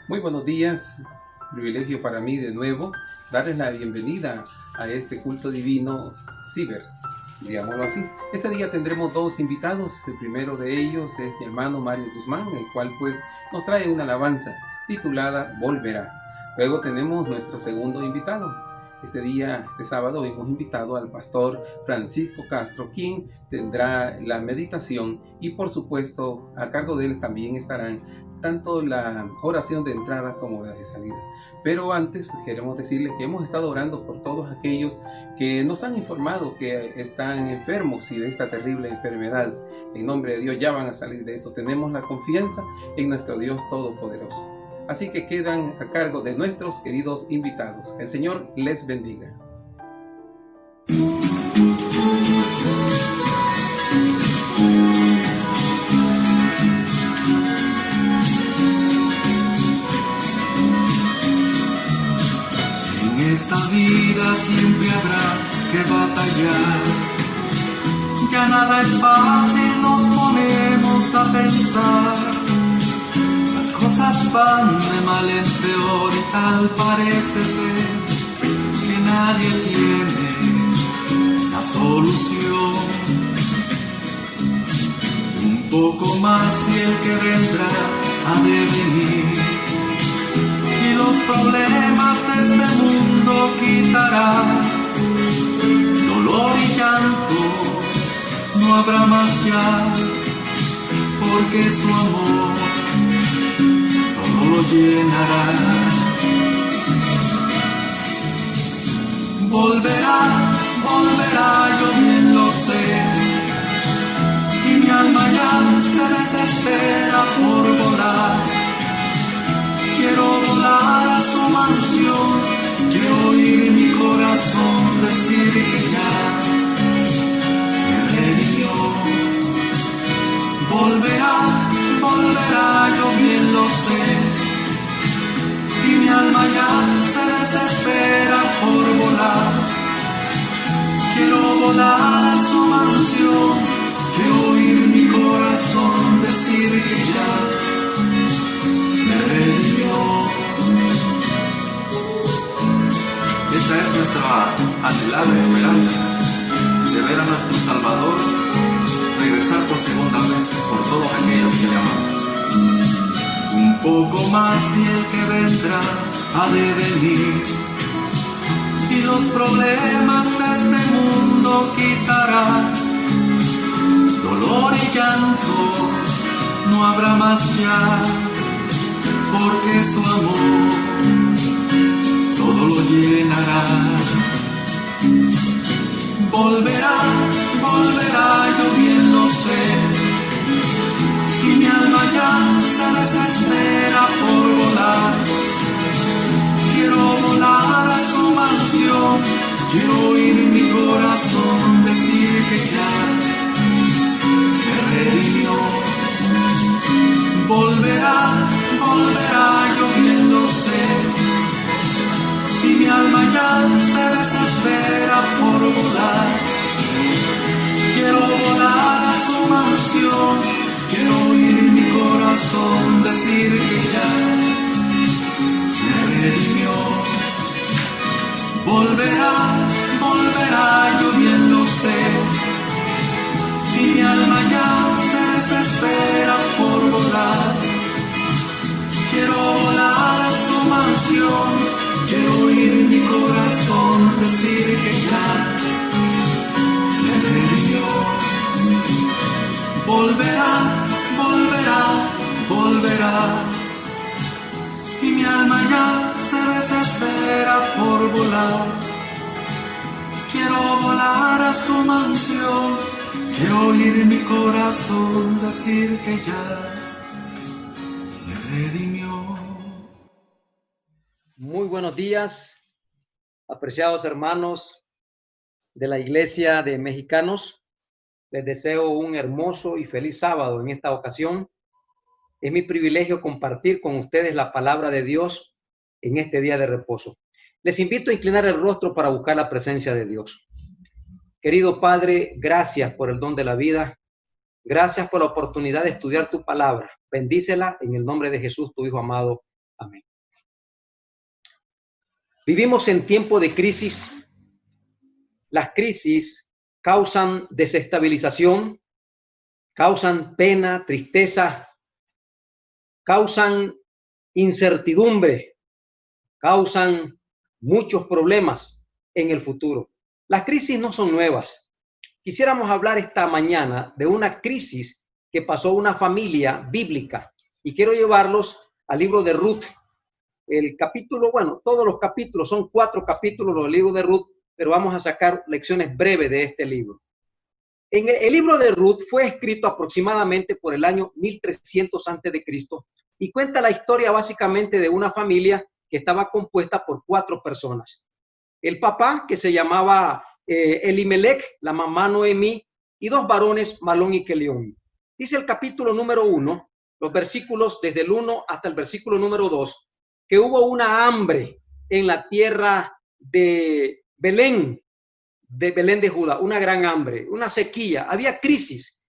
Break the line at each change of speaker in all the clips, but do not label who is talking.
Muy buenos días, privilegio para mí de nuevo darles la bienvenida a este culto divino ciber, digámoslo así. Este día tendremos dos invitados. El primero de ellos es mi hermano Mario Guzmán, el cual pues nos trae una alabanza titulada Volverá. Luego tenemos nuestro segundo invitado. Este sábado hemos invitado al pastor Francisco Castro, quien tendrá la meditación y por supuesto a cargo de él también estarán tanto la oración de entrada como la de salida. Pero antes pues, queremos decirles que hemos estado orando por todos aquellos que nos han informado que están enfermos y de esta terrible enfermedad. En nombre de Dios ya van a salir de eso. Tenemos la confianza en nuestro Dios Todopoderoso. Así que quedan a cargo de nuestros queridos invitados. El Señor les bendiga.
En esta vida siempre habrá que batallar. Ya nada es fácil, nos ponemos a pensar. Cosas van de mal en peor y tal parece ser que nadie tiene la solución. Un poco más y el que vendrá ha de venir, y los problemas de este mundo quitará. Dolor y llanto no habrá más ya, porque su amor lo llenará. Volverá, volverá, yo bien lo sé, y mi alma ya se desespera por volar. Quiero volar a su mansión, quiero oír mi corazón decir que ya me redimió. Volverá, volverá, yo bien lo sé, y mi alma ya se desespera por volar. Quiero volar a su mansión, quiero oír mi corazón decir que ya me redimió. Esa es nuestra anhelada esperanza, de ver a nuestro Salvador regresar por segunda vez por todos aquellos que le amamos. Un poco más y el que vendrá ha de venir, y los problemas de este mundo quitará. Dolor y llanto no habrá más ya, porque su amor todo lo llenará. Volverá, volverá, yo bien lo sé, y mi alma ya se desespera por volar. Quiero volar a su mansión, quiero oír mi corazón decir que ya me redimió. Volverá, volverá, yo bien lo sé, y mi alma ya se desespera por volar. Quiero volar a su mansión, quiero oír mi corazón decir que ya me redimió. Volverá, volverá, yo bien lo sé, y mi alma ya se desespera por volar. Quiero volar a su mansión, quiero oír mi corazón decir que ya me redimió. Volverá, volverá, volverá, y mi alma ya se desespera por volar. Quiero volar a su mansión, quiero oír mi corazón decir que ya me redimió.
Muy buenos días, apreciados hermanos de la Iglesia de Mexicanos. Les deseo un hermoso y feliz sábado en esta ocasión. Es mi privilegio compartir con ustedes la palabra de Dios en este día de reposo. Les invito a inclinar el rostro para buscar la presencia de Dios. Querido Padre, gracias por el don de la vida. Gracias por la oportunidad de estudiar tu palabra. Bendícela en el nombre de Jesús, tu Hijo amado. Amén. Vivimos en tiempo de crisis. Las crisis causan desestabilización, causan pena, tristeza, causan incertidumbre, causan muchos problemas en el futuro. Las crisis no son nuevas. Quisiéramos hablar esta mañana de una crisis que pasó una familia bíblica y quiero llevarlos al libro de Ruth. El capítulo, bueno, todos los capítulos, son 4 capítulos del libro de Ruth, pero vamos a sacar lecciones breves de este libro. En el libro de Ruth fue escrito aproximadamente por el año 1300 antes de Cristo y cuenta la historia básicamente de una familia que estaba compuesta por 4 personas. El papá, que se llamaba Elimelech, la mamá Noemí, y 2 varones, Malón y Kelión. Dice el capítulo número 1, los versículos desde el 1 hasta el versículo número 2, que hubo una hambre en la tierra de Belén de Judá, una gran hambre, una sequía, había crisis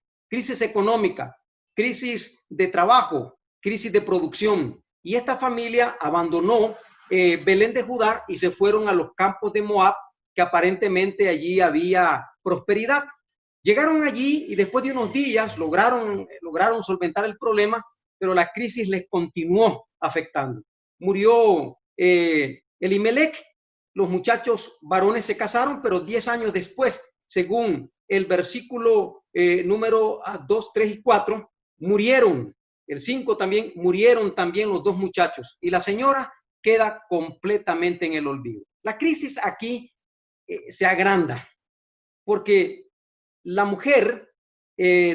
económica, crisis de trabajo, crisis de producción, y esta familia abandonó Belén de Judá y se fueron a los campos de Moab, que aparentemente allí había prosperidad. Llegaron allí y después de unos días lograron solventar el problema, pero la crisis les continuó afectando. Murió Elimelech. Los muchachos varones se casaron, pero 10 años después, según el versículo número 2, 3 y 4, murieron. El 5 también, murieron también los 2 muchachos. Y la señora queda completamente en el olvido. La crisis aquí se agranda, porque la mujer,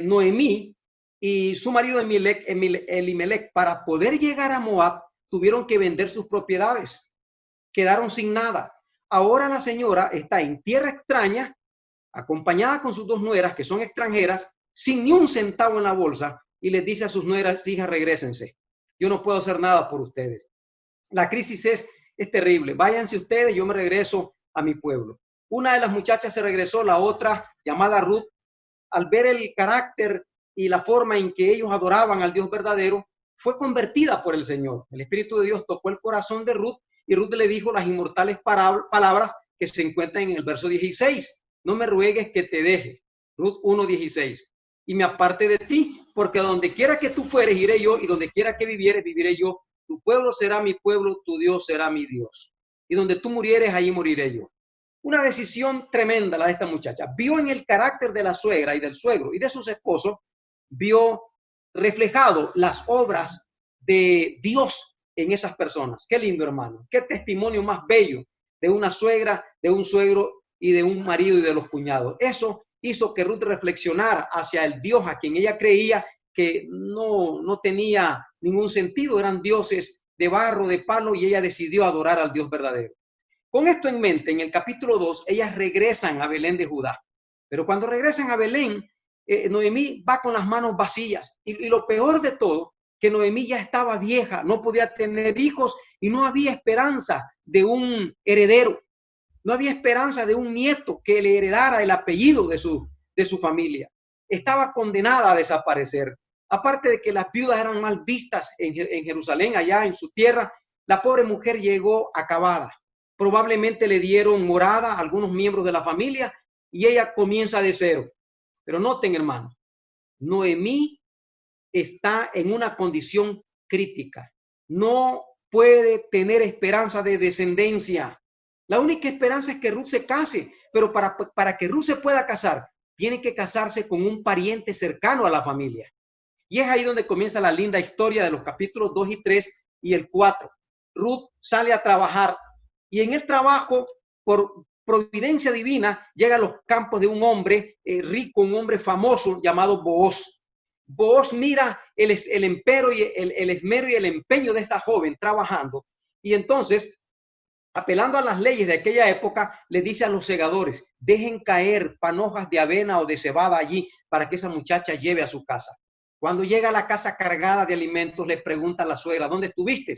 Noemí, y su marido Elimelech, para poder llegar a Moab, tuvieron que vender sus propiedades. Quedaron sin nada. Ahora la señora está en tierra extraña, acompañada con sus 2 nueras, que son extranjeras, sin ni un centavo en la bolsa, y les dice a sus nueras: hijas, regrésense. Yo no puedo hacer nada por ustedes. La crisis es terrible. Váyanse ustedes, yo me regreso a mi pueblo. Una de las muchachas se regresó, la otra, llamada Ruth, al ver el carácter y la forma en que ellos adoraban al Dios verdadero, fue convertida por el Señor. El Espíritu de Dios tocó el corazón de Ruth y Ruth le dijo las inmortales palabras que se encuentran en el verso 16. No me ruegues que te deje. Ruth 1:16. Y me aparte de ti, porque donde quiera que tú fueres, iré yo, y donde quiera que vivieres, viviré yo. Tu pueblo será mi pueblo, tu Dios será mi Dios. Y donde tú murieres, ahí moriré yo. Una decisión tremenda la de esta muchacha. Vio en el carácter de la suegra y del suegro y de sus esposos, vio reflejado las obras de Dios en esas personas. Qué lindo, hermano. Qué testimonio más bello de una suegra, de un suegro y de un marido y de los cuñados. Eso hizo que Ruth reflexionara hacia el Dios a quien ella creía que no tenía ningún sentido. Eran dioses de barro, de palo, y ella decidió adorar al Dios verdadero. Con esto en mente, en el capítulo 2, ellas regresan a Belén de Judá. Pero cuando regresan a Belén, Noemí va con las manos vacías. Y lo peor de todo, que Noemí ya estaba vieja, no podía tener hijos y no había esperanza de un heredero. No había esperanza de un nieto que le heredara el apellido de su familia. Estaba condenada a desaparecer. Aparte de que las viudas eran mal vistas en Jerusalén, allá en su tierra, la pobre mujer llegó acabada. Probablemente le dieron morada a algunos miembros de la familia y ella comienza de cero. Pero noten, hermano, Noemí está en una condición crítica. No puede tener esperanza de descendencia. La única esperanza es que Ruth se case, pero para que Ruth se pueda casar, tiene que casarse con un pariente cercano a la familia. Y es ahí donde comienza la linda historia de los capítulos 2 y 3 y el 4. Ruth sale a trabajar y en el trabajo, por providencia divina, llega a los campos de un hombre rico, un hombre famoso llamado Booz. Booz mira el esmero y el empeño de esta joven trabajando, y entonces, apelando a las leyes de aquella época, le dice a los segadores: dejen caer panojas de avena o de cebada allí para que esa muchacha lleve a su casa. Cuando llega a la casa cargada de alimentos, le pregunta a la suegra: ¿dónde estuviste?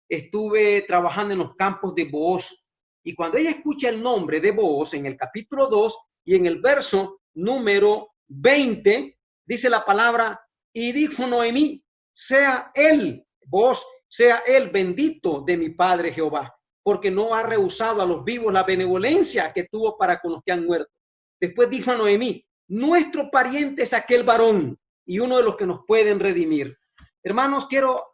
Estuve trabajando en los campos de Booz. Y cuando ella escucha el nombre de Booz en el capítulo 2 y en el verso número 20, dice la palabra: y dijo Noemí, sea él, Booz, sea él bendito de mi padre Jehová, porque no ha rehusado a los vivos la benevolencia que tuvo para con los que han muerto. Después dijo a Noemí, nuestro pariente es aquel varón y uno de los que nos pueden redimir. Hermanos, quiero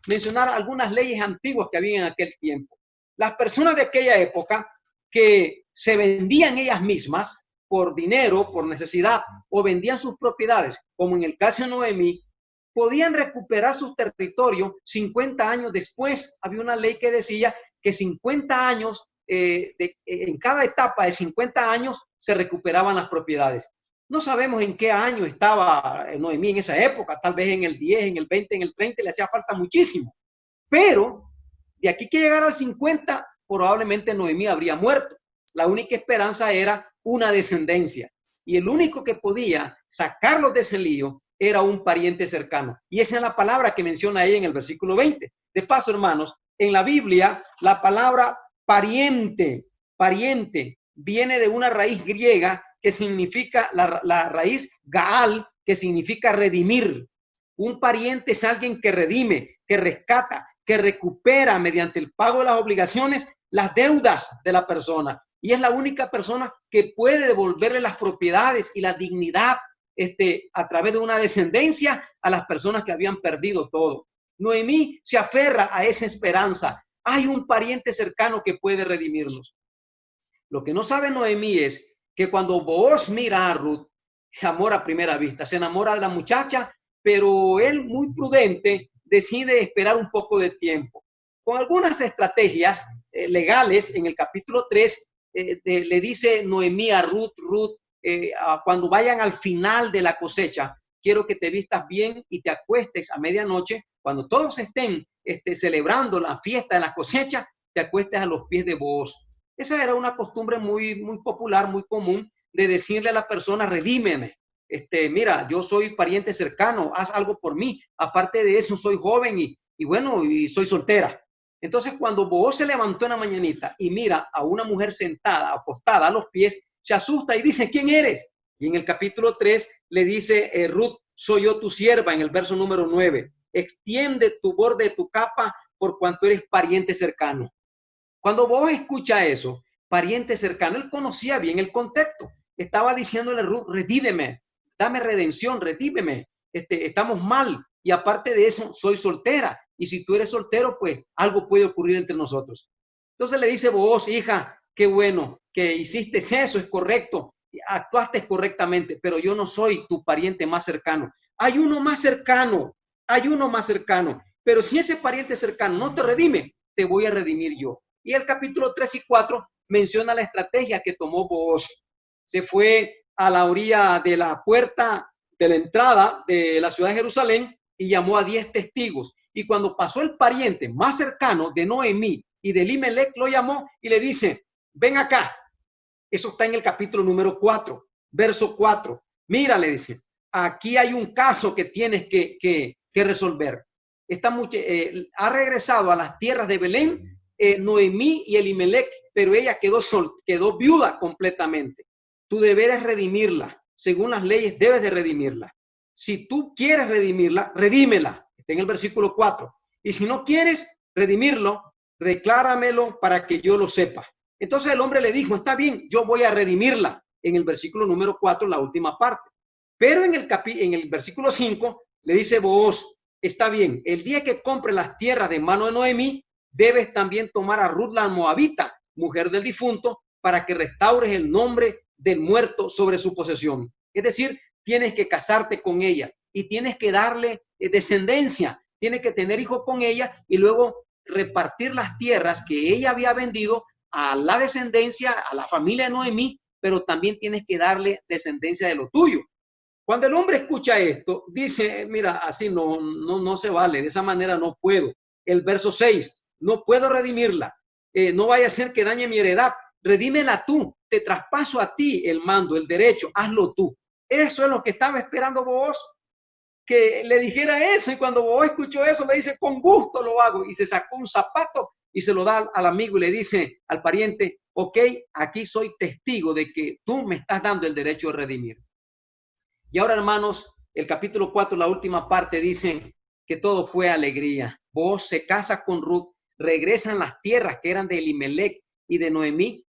mencionar algunas leyes antiguas que había en aquel tiempo. Las personas de aquella época que se vendían ellas mismas por dinero, por necesidad, o vendían sus propiedades, como en el caso de Noemí, podían recuperar su territorio 50 años después. Había una ley que decía que 50 años, en cada etapa de 50 años, se recuperaban las propiedades. No sabemos en qué año estaba Noemí en esa época, tal vez en el 10, en el 20, en el 30, le hacía falta muchísimo. Pero de aquí que llegara al 50, probablemente Noemí habría muerto. La única esperanza era una descendencia. Y el único que podía sacarlos de ese lío era un pariente cercano. Y esa es la palabra que menciona ahí en el versículo 20. De paso, hermanos, en la Biblia, la palabra pariente viene de una raíz griega que significa, la raíz Gaal, que significa redimir. Un pariente es alguien que redime, que rescata, que recupera mediante el pago de las obligaciones las deudas de la persona. Y es la única persona que puede devolverle las propiedades y la dignidad a través de una descendencia a las personas que habían perdido todo. Noemí se aferra a esa esperanza. Hay un pariente cercano que puede redimirnos. Lo que no sabe Noemí es que cuando Booz mira a Ruth, amor a primera vista, se enamora de la muchacha, pero él, muy prudente, decide esperar un poco de tiempo. Con algunas estrategias legales, en el capítulo 3, le dice Noemí a Ruth, cuando vayan al final de la cosecha, quiero que te vistas bien y te acuestes a medianoche, cuando todos estén celebrando la fiesta de la cosecha, te acuestes a los pies de Booz. Esa era una costumbre muy popular, muy común, de decirle a la persona, redímeme. Mira, yo soy pariente cercano, haz algo por mí. Aparte de eso, soy joven y soy soltera. Entonces, cuando Booz se levantó en la mañanita y mira a una mujer sentada, acostada a los pies, se asusta y dice, ¿quién eres? Y en el capítulo 3 le dice Ruth, soy yo tu sierva, en el verso número 9. Extiende tu borde de tu capa por cuanto eres pariente cercano. Cuando Booz escucha eso, pariente cercano, él conocía bien el contexto. Estaba diciéndole, Ruth, redímeme, dame redención, redímeme. Estamos mal y aparte de eso, soy soltera. Y si tú eres soltero, pues algo puede ocurrir entre nosotros. Entonces le dice Booz, hija, qué bueno que hiciste eso, es correcto, actuaste correctamente, pero yo no soy tu pariente más cercano. Hay uno más cercano, pero si ese pariente cercano no te redime, te voy a redimir yo. Y el capítulo 3 y 4 menciona la estrategia que tomó Booz. Se fue a la orilla de la puerta de la entrada de la ciudad de Jerusalén y llamó a 10 testigos. Y cuando pasó el pariente más cercano de Noemí y de Elimelech, lo llamó y le dice, ven acá. Eso está en el capítulo número 4, verso 4. Mira, le dice, aquí hay un caso que tienes que resolver. Ha regresado a las tierras de Belén Noemí y Elimelech, pero ella quedó viuda completamente. Tu deber es redimirla. Según las leyes, debes de redimirla. Si tú quieres redimirla, redímela. Está en el versículo 4. Y si no quieres redimirlo, decláramelo para que yo lo sepa. Entonces el hombre le dijo, está bien, yo voy a redimirla. En el versículo número 4, la última parte. Pero en el versículo 5, le dice Booz, está bien, el día que compre las tierras de mano de Noemí, debes también tomar a Ruth la moabita, mujer del difunto, para que restaures el nombre del muerto sobre su posesión. Es decir, tienes que casarte con ella y tienes que darle descendencia, tienes que tener hijos con ella y luego repartir las tierras que ella había vendido a la descendencia, a la familia de Noemí, pero también tienes que darle descendencia de lo tuyo. Cuando el hombre escucha esto, dice, mira, así no se vale, de esa manera no puedo. El verso 6, no puedo redimirla, no vaya a ser que dañe mi heredad, redímela tú, te traspaso a ti el mando, el derecho, hazlo tú. Eso es lo que estaba esperando Booz, que le dijera eso, y cuando Booz escuchó eso, le dice, con gusto lo hago, y se sacó un zapato y se lo da al amigo y le dice al pariente, ok, aquí soy testigo de que tú me estás dando el derecho de redimir. Y ahora, hermanos, el capítulo 4, la última parte, dice que todo fue alegría. Booz se casa con Ruth, regresan las tierras que eran de Elimelec y de Noemí.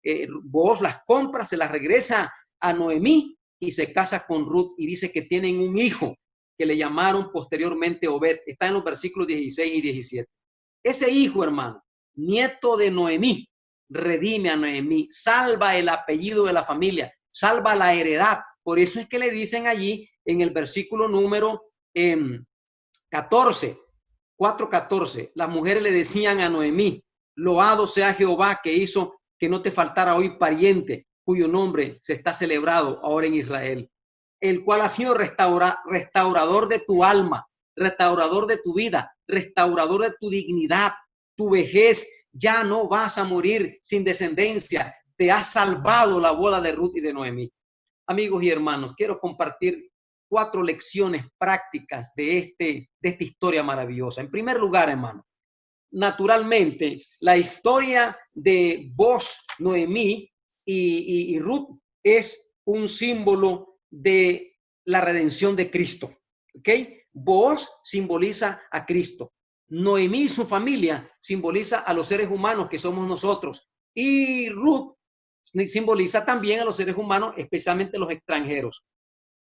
Booz las compra, se las regresa a Noemí y se casa con Ruth y dice que tienen un hijo que le llamaron posteriormente Obed. Está en los versículos 16 y 17. Ese hijo, hermano, nieto de Noemí, redime a Noemí, salva el apellido de la familia, salva la heredad. Por eso es que le dicen allí en el versículo número 14, 4:14, las mujeres le decían a Noemí: loado sea Jehová que hizo que no te faltara hoy pariente, cuyo nombre se está celebrado ahora en Israel, el cual ha sido restaurador de tu alma, restaurador de tu vida, restaurador de tu dignidad, tu vejez. Ya no vas a morir sin descendencia. Te ha salvado la boda de Ruth y de Noemí. Amigos y hermanos, quiero compartir 4 lecciones prácticas de esta historia maravillosa. En primer lugar, hermano, naturalmente, la historia de Booz, Noemí y Ruth es un símbolo de la redención de Cristo. ¿Ok? Booz simboliza a Cristo. Noemí y su familia simboliza a los seres humanos que somos nosotros. Y Ruth simboliza también a los seres humanos, especialmente los extranjeros.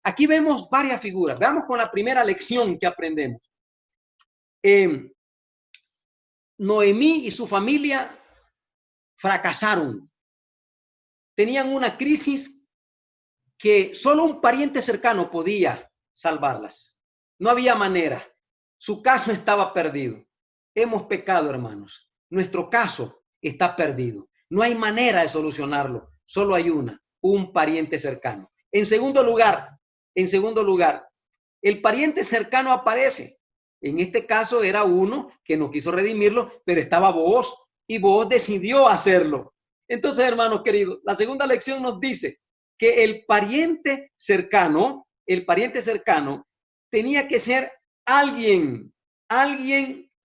Aquí vemos varias figuras. Veamos con la primera lección que aprendemos. Noemí y su familia fracasaron. Tenían una crisis que solo un pariente cercano podía salvarlas. No había manera. Su caso estaba perdido. Hemos pecado, hermanos. Nuestro caso está perdido. No hay manera de solucionarlo. Solo hay un pariente cercano. En segundo lugar, el pariente cercano aparece. En este caso era uno que no quiso redimirlo, pero estaba Booz y Booz decidió hacerlo. Entonces, hermanos queridos, la segunda lección nos dice que el pariente cercano tenía que ser alguien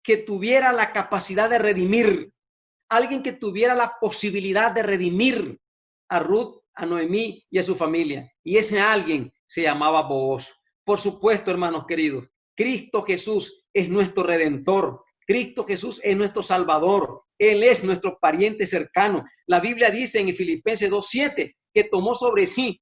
que tuviera la capacidad de redimir, alguien que tuviera la posibilidad de redimir a Ruth, a Noemí y a su familia. Y ese alguien se llamaba Booz. Por supuesto, hermanos queridos, Cristo Jesús es nuestro Redentor. Cristo Jesús es nuestro Salvador. Él es nuestro pariente cercano. La Biblia dice en Filipenses 2:7 que tomó sobre sí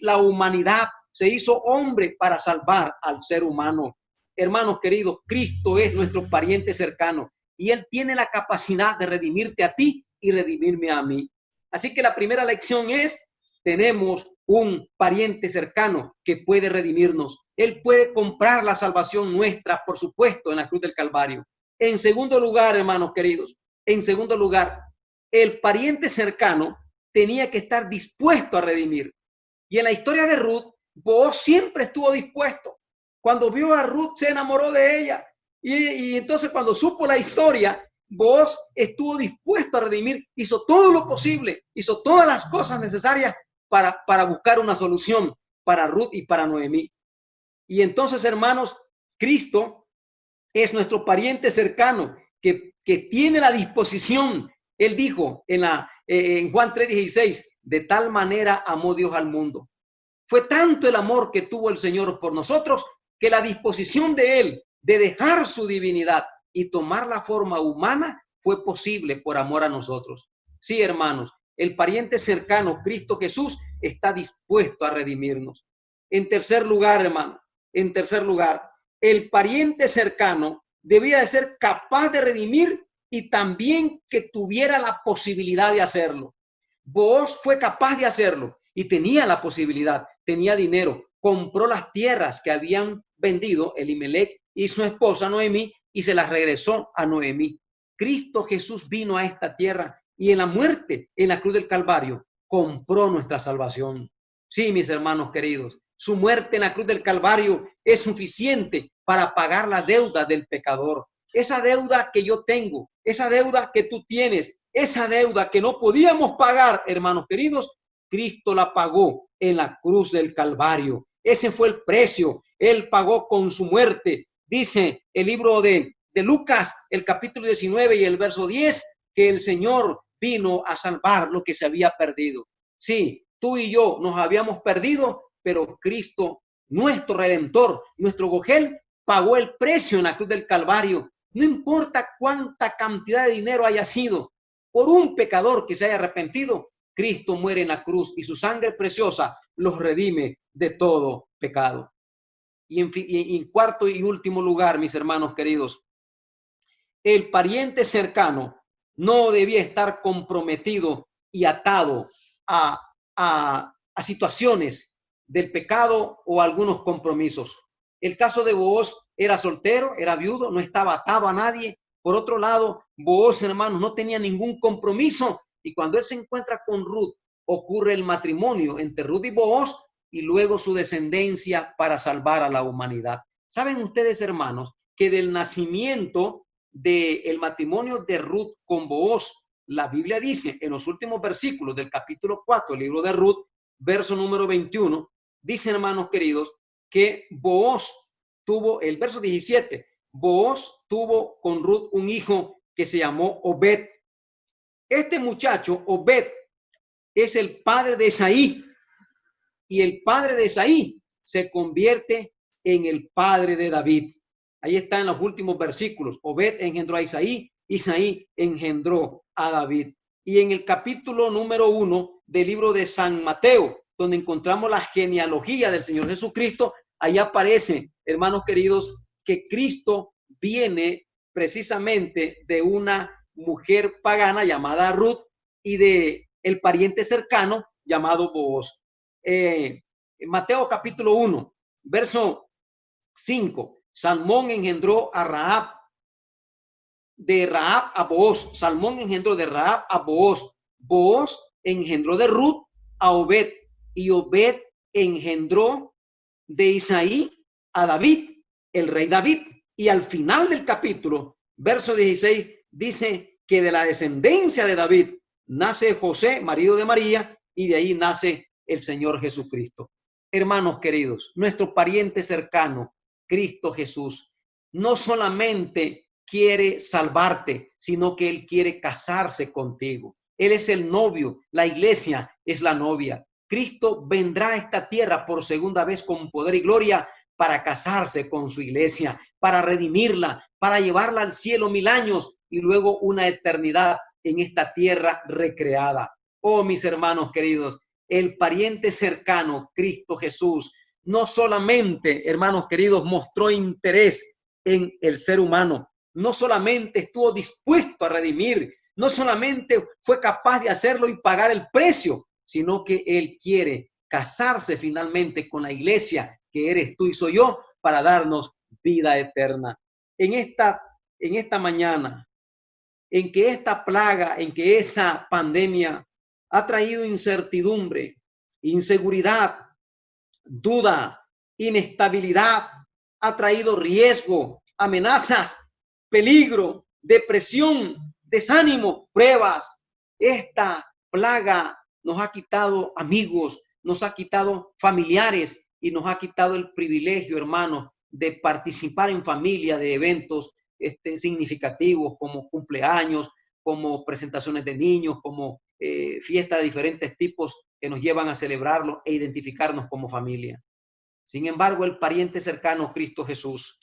la humanidad. Se hizo hombre para salvar al ser humano. Hermanos queridos, Cristo es nuestro pariente cercano y Él tiene la capacidad de redimirte a ti y redimirme a mí. Así que la primera lección es: tenemos un pariente cercano que puede redimirnos. Él puede comprar la salvación nuestra, por supuesto, en la cruz del Calvario. En segundo lugar, hermanos queridos, el pariente cercano tenía que estar dispuesto a redimir. Y en la historia de Ruth, Booz siempre estuvo dispuesto. Cuando vio a Ruth, se enamoró de ella. Y entonces, cuando supo la historia, Booz estuvo dispuesto a redimir, hizo todo lo posible, hizo todas las cosas necesarias para buscar una solución para Ruth y para Noemí. Y entonces, hermanos, Cristo es nuestro pariente cercano que tiene la disposición. Él dijo en Juan 3:16, de tal manera amó Dios al mundo. Fue tanto el amor que tuvo el Señor por nosotros que la disposición de Él de dejar su divinidad y tomar la forma humana fue posible por amor a nosotros. Sí, hermanos, el pariente cercano, Cristo Jesús, está dispuesto a redimirnos. En tercer lugar, hermano, el pariente cercano debía de ser capaz de redimir y también que tuviera la posibilidad de hacerlo. Booz fue capaz de hacerlo y tenía la posibilidad, tenía dinero, compró las tierras que habían vendido Elimelec y su esposa Noemí y se las regresó a Noemí. Cristo Jesús vino a esta tierra y en la muerte, en la cruz del Calvario, compró nuestra salvación. Sí, mis hermanos queridos, su muerte en la cruz del Calvario es suficiente para pagar la deuda del pecador. Esa deuda que yo tengo, esa deuda que tú tienes, esa deuda que no podíamos pagar, hermanos queridos, Cristo la pagó en la cruz del Calvario. Ese fue el precio. Él pagó con su muerte. Dice el libro de Lucas, el capítulo 19 y el verso 10, que el Señor vino a salvar lo que se había perdido. Sí, tú y yo nos habíamos perdido, pero Cristo, nuestro Redentor, nuestro Gogel, pagó el precio en la cruz del Calvario. No importa cuánta cantidad de dinero haya sido, por un pecador que se haya arrepentido, Cristo muere en la cruz y su sangre preciosa los redime de todo pecado. Y en cuarto y último lugar, mis hermanos queridos, el pariente cercano no debía estar comprometido y atado a situaciones del pecado o a algunos compromisos. El caso de Booz era soltero, era viudo, no estaba atado a nadie. Por otro lado, Booz, hermanos, no tenía ningún compromiso. Y cuando él se encuentra con Ruth, ocurre el matrimonio entre Ruth y Booz y luego su descendencia para salvar a la humanidad. ¿Saben ustedes, hermanos, que del nacimiento del matrimonio de Ruth con Booz, la Biblia dice en los últimos versículos del capítulo 4, el libro de Ruth, verso número 21, dice, hermanos queridos, que Booz tuvo, el verso 17, Booz tuvo con Ruth un hijo que se llamó Obed. Este muchacho, Obed, es el padre de Isaí, y el padre de Isaí se convierte en el padre de David. Ahí está en los últimos versículos. Obed engendró a Isaí, Isaí engendró a David. Y en el capítulo número 1 del libro de San Mateo, donde encontramos la genealogía del Señor Jesucristo, ahí aparece, hermanos queridos, que Cristo viene precisamente de una mujer pagana llamada Ruth y de el pariente cercano llamado Booz. Mateo capítulo 1, verso 5. Salmón engendró a Rahab, de Rahab a Booz. Salmón engendró de Rahab a Booz. Booz engendró de Ruth a Obed, y Obed engendró de Isaí a David, el rey David. Y al final del capítulo, verso 16, dice que de la descendencia de David nace José, marido de María, y de ahí nace el Señor Jesucristo. Hermanos queridos, nuestro pariente cercano, Cristo Jesús, no solamente quiere salvarte, sino que Él quiere casarse contigo. Él es el novio, la iglesia es la novia. Cristo vendrá a esta tierra por segunda vez con poder y gloria para casarse con su iglesia, para redimirla, para llevarla al cielo 1000 años y luego una eternidad en esta tierra recreada. Oh, mis hermanos queridos, el pariente cercano, Cristo Jesús, no solamente, hermanos queridos, mostró interés en el ser humano, no solamente estuvo dispuesto a redimir, no solamente fue capaz de hacerlo y pagar el precio, sino que Él quiere casarse finalmente con la iglesia, que eres tú y soy yo, para darnos vida eterna. En esta mañana, en que esta plaga, en que esta pandemia ha traído incertidumbre, inseguridad, duda, inestabilidad, ha traído riesgo, amenazas, peligro, depresión, desánimo, pruebas. Esta plaga nos ha quitado amigos, nos ha quitado familiares y nos ha quitado el privilegio, hermano, de participar en familia de eventos significativos como cumpleaños, como presentaciones de niños, como fiestas de diferentes tipos que nos llevan a celebrarlo e identificarnos como familia. Sin embargo, el pariente cercano, Cristo Jesús,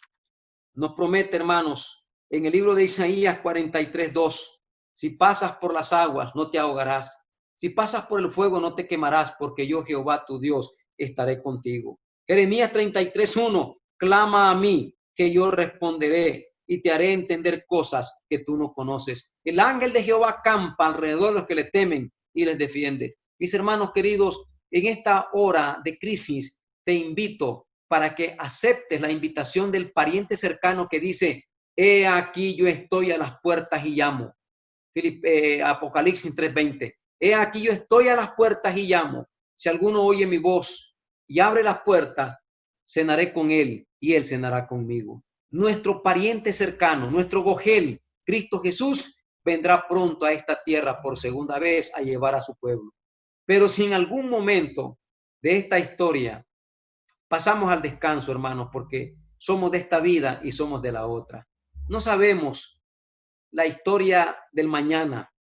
nos promete, hermanos, en el libro de Isaías 43:2, si pasas por las aguas, no te ahogarás. Si pasas por el fuego, no te quemarás, porque yo, Jehová, tu Dios, estaré contigo. Jeremías 33:1, clama a mí, que yo responderé y te haré entender cosas que tú no conoces. El ángel de Jehová acampa alrededor de los que le temen y les defiende. Mis hermanos queridos, en esta hora de crisis, te invito para que aceptes la invitación del pariente cercano que dice, he aquí yo estoy a las puertas y llamo. Apocalipsis 3:20. He aquí yo estoy a las puertas y llamo. Si alguno oye mi voz y abre las puertas, cenaré con él y él cenará conmigo. Nuestro pariente cercano, nuestro Gogel, Cristo Jesús, vendrá pronto a esta tierra por segunda vez a llevar a su pueblo. Pero si en algún momento de esta historia pasamos al descanso, hermanos, porque somos de esta vida y somos de la otra. No sabemos la historia del mañana,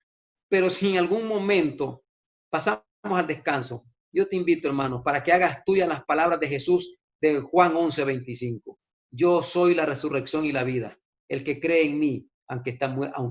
pero si en algún momento pasamos al descanso, yo te invito, hermanos, para que hagas tuyas las palabras de Jesús de Juan 11:25. yo soy la resurrección y la vida. El que cree en mí, aunque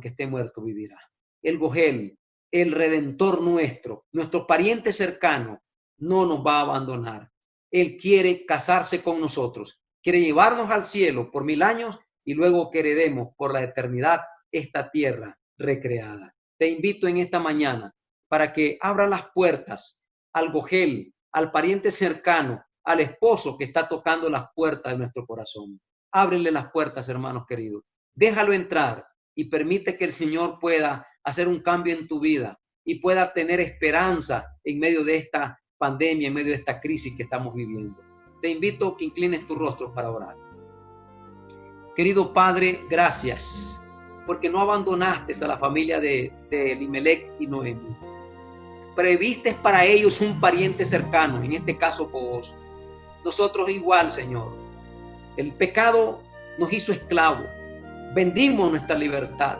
esté muerto, vivirá. El Gogel, el Redentor nuestro pariente cercano, no nos va a abandonar. Él quiere casarse con nosotros, quiere llevarnos al cielo por 1000 años y luego que heredemos por la eternidad esta tierra recreada. Te invito en esta mañana para que abras las puertas al Gogel, al pariente cercano, al esposo que está tocando las puertas de nuestro corazón. Ábrele las puertas, hermanos queridos. Déjalo entrar y permite que el Señor pueda hacer un cambio en tu vida y pueda tener esperanza en medio de esta pandemia, en medio de esta crisis que estamos viviendo. Te invito a que inclines tu rostro para orar. Querido Padre, gracias, porque no abandonaste a la familia de Elimelech y Noemí. Previste para ellos un pariente cercano, en este caso vos. Nosotros igual, Señor. El pecado nos hizo esclavos. Vendimos nuestra libertad.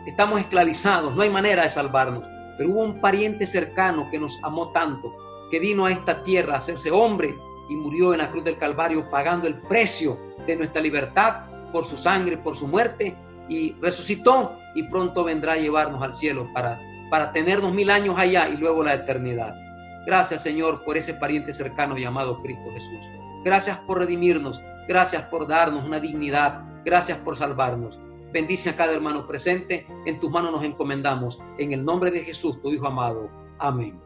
Estamos esclavizados, no hay manera de salvarnos. Pero hubo un pariente cercano que nos amó tanto, que vino a esta tierra a hacerse hombre y murió en la cruz del Calvario pagando el precio de nuestra libertad por su sangre, por su muerte, y resucitó y pronto vendrá a llevarnos al cielo para tenernos 1000 años allá y luego la eternidad. Gracias, Señor, por ese pariente cercano llamado Cristo Jesús. Gracias por redimirnos, gracias por darnos una dignidad, gracias por salvarnos. Bendice a cada hermano presente, en tus manos nos encomendamos. En el nombre de Jesús, tu Hijo amado. Amén.